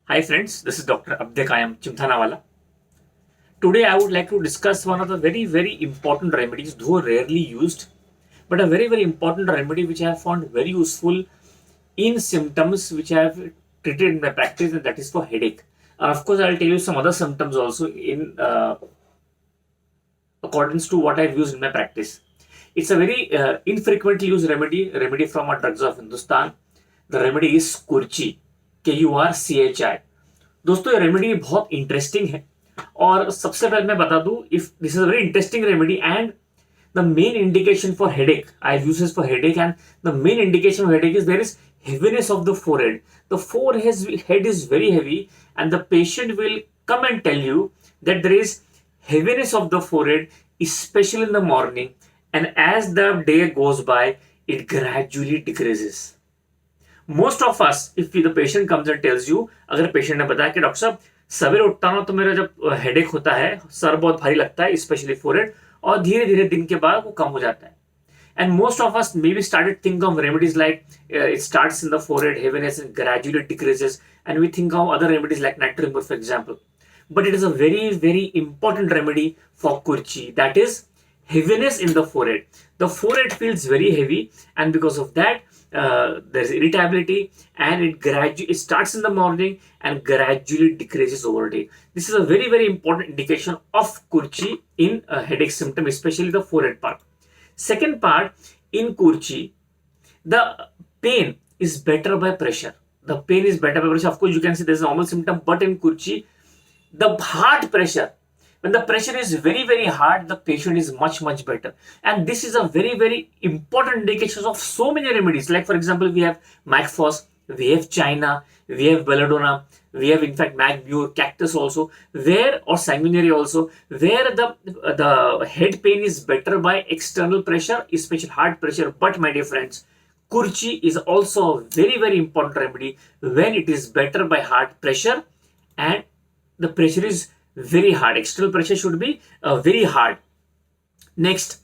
Hi friends, this is Dr. Abdek Ayam Chimthanawala. Today I would like to discuss one of the very important remedies, though rarely used, but a very important remedy which I have found very useful in symptoms which I have treated in my practice, and that is for headache. Of course, I'll tell you some other symptoms also in accordance to what I've used in my practice. It's a very infrequently used remedy from our drugs of Hindustan. The remedy is Kurchi, KURCHI. दोस्तों ये remedy बहुत interesting है और सबसे पहले मैं बता दूं if this is a very interesting remedy and the main indication for headache I use this for headache and the main indication for headache is there is heaviness of the forehead. The forehead is very heavy, and the patient will come and tell you that there is heaviness of the forehead, especially in the morning, and as the day goes by, it gradually decreases. Most of us if the patient comes and tells you, अगर patient ने बताया कि doctor साहब सवेरे उठता हूं तो मेरा जब हेडेक होता है, सर बहुत भारी लगता है, स्पेशली फोरहेड, और धीरे धीरे दिन के बाद वो कम हो जाता है. And most of us maybe started think of remedies like it starts in the forehead, heaviness, and gradually decreases. And we think of other remedies like nitrogen, for example. But it is a very important remedy for Kurchi. That is heaviness in the forehead. The forehead feels very heavy, and because of that, there's irritability, and it starts in the morning and gradually decreases over day. This is a very important indication of Kurchi in a headache symptom, especially the forehead part. Second part, in Kurchi, the pain is better by pressure. The pain is better by pressure. Of course, you can see there's a normal symptom, but in Kurchi, the heart pressure, when the pressure is very hard, the patient is much better. And this is a very important indication of so many remedies. Like, for example, we have Macphos, we have China, we have Belladonna, we have in fact Magmure, Cactus also, where, or Sanguinary also, where the head pain is better by external pressure, especially heart pressure. But my dear friends, Kurchi is also a very important remedy when it is better by heart pressure and the pressure is very hard. External pressure should be very hard. Next,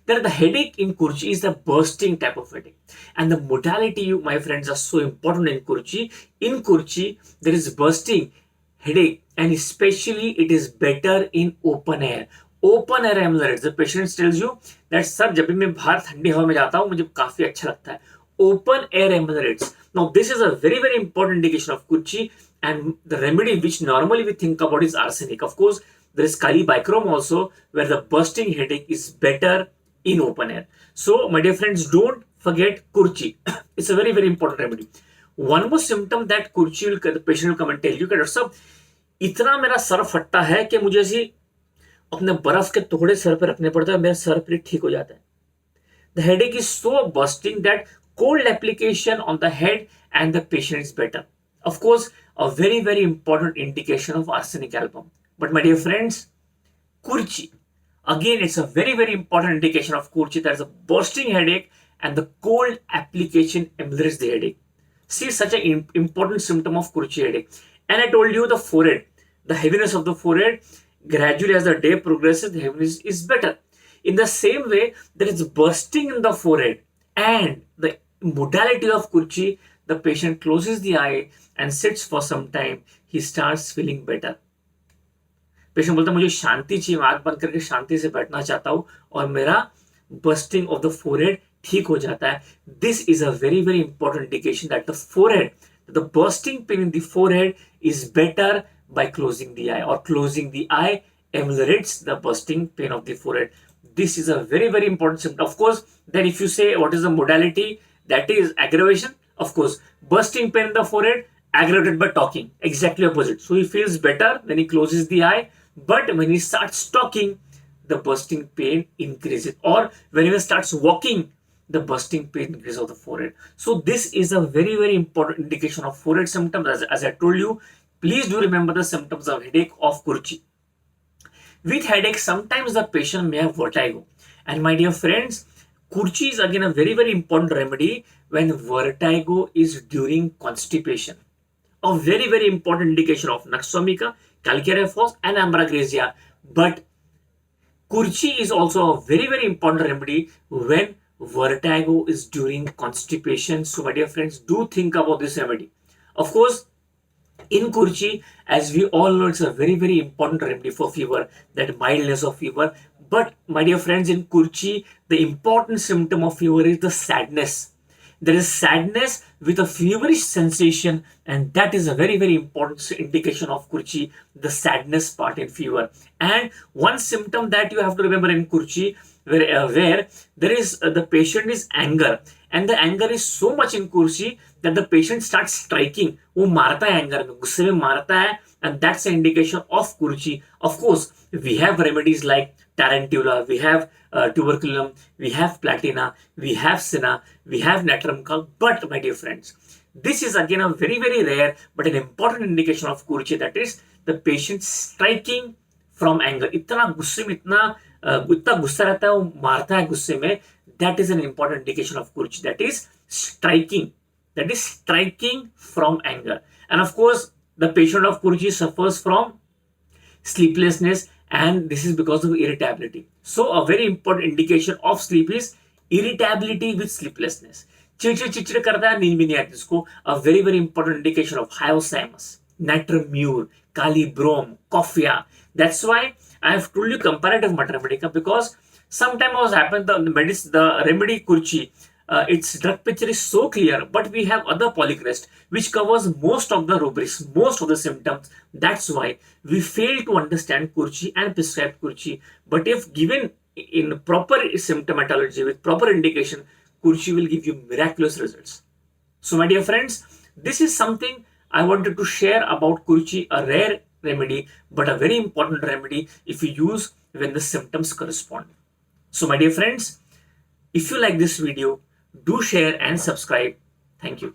the headache in Kurchi is the bursting type of headache. And the modality, my friends, are so important in Kurchi. In Kurchi, there is bursting headache, and especially it is better in open air. Open air amylase. The patient tells you that, sir, जब भी मैं बाहर ठंडी हवा में जाता हूँ मुझे काफी अच्छा लगता है. Open air amylase. Now, this is a very important indication of Kurchi, and the remedy which normally we think about is arsenic. Of course, there is Kali Bichrome also, where the bursting headache is better in open air. So, my dear friends, don't forget Kurchi. It's a very important remedy. One more symptom that Kurchi will, the patient will come and tell you, doctor साहब इतना मेरा sir फटता है कि मुझे ऐसी अपने बर्फ के टुकड़े सर पर रखने पड़ते हैं, मेरा सर फिर ठीक हो जाता है. The headache is so bursting that cold application on the head and the patient is better. Of course, a very important indication of arsenic album. But my dear friends, Kurchi, again, it's a very important indication of Kurchi. There's a bursting headache, and the cold application ameliorates the headache. See, such an important symptom of Kurchi headache. And I told you the forehead, the heaviness of the forehead, gradually as the day progresses, the heaviness is better. In the same way, there is bursting in the forehead, and the modality of Kurchi, the patient closes the eye and sits for some time, he starts feeling better. Patient बोलता है मुझे शांति चाहिए, आंख बंद करके शांति से बैठना चाहता हूं और मेरा बस्टिंग ऑफ द फोरहेड ठीक हो जाता है. This is a very important indication that the forehead, the bursting pain in the forehead is better by closing the eye, or closing the eye ameliorates the bursting pain of the forehead. This is a very important symptom. Of course, then if you say what is the modality, that is aggravation. Of course, bursting pain in the forehead aggravated by talking, exactly opposite. So he feels better when he closes the eye, but when he starts talking, the bursting pain increases, or when he starts walking, the bursting pain increases of the forehead. So this is a very important indication of forehead symptoms. As I told you, please do remember the symptoms of headache of Kurchi. With headache, sometimes the patient may have vertigo. And my dear friends, Kurchi is again a very important remedy when vertigo is during constipation. A very important indication of Nux vomica, Calcareous phos, and Ambrogracia. But Kurchi is also a very important remedy when vertigo is during constipation. So my dear friends, do think about this remedy. Of course, In Kurchi, as we all know, it's a very, very important remedy for fever, that mildness of fever. But my dear friends, in Kurchi, the important symptom of fever is the sadness. There is sadness with a feverish sensation, and that is a very, very important indication of Kurchi, the sadness part in fever. And one symptom that you have to remember in Kurchi, where there is the patient is anger, and the anger is so much in Kurchi that the patient starts striking. वो मारता है anger में, गुस्से में मारता है, and that's an indication of Kurchi. Of course, we have remedies like Tarantula, we have tuberculum, we have platina, we have cinna, we have natrum calc. But my dear friends, this is again a very, very rare but an important indication of Kurchi, that is the patient striking from anger. इतना गुस्से में इतना गुस्सा रहता है, वो मारता है गुस्से में. That is an important indication of Kurchi, that is striking. That is striking from anger. And of course, the patient of Kurchi suffers from sleeplessness, and this is because of irritability. So a very important indication of sleep is irritability with sleeplessness. चिड़चिड़ करता है, नींद भी नहीं आती इसको. A very, very important indication of hyoscyamus, natrum mur, calibrome, cophia. That's why I have told you comparative mater medica, because sometimes what happens, the remedy Kurchi, its drug picture is so clear, but we have other Polycrest which covers most of the rubrics, most of the symptoms. That's why we fail to understand Kurchi and prescribe Kurchi. But if given in proper symptomatology with proper indication, Kurchi will give you miraculous results. So my dear friends, this is something I wanted to share about Kurchi, a rare remedy but a very important remedy if you use when the symptoms correspond. So my dear friends, if you like this video, do share and subscribe. Thank you.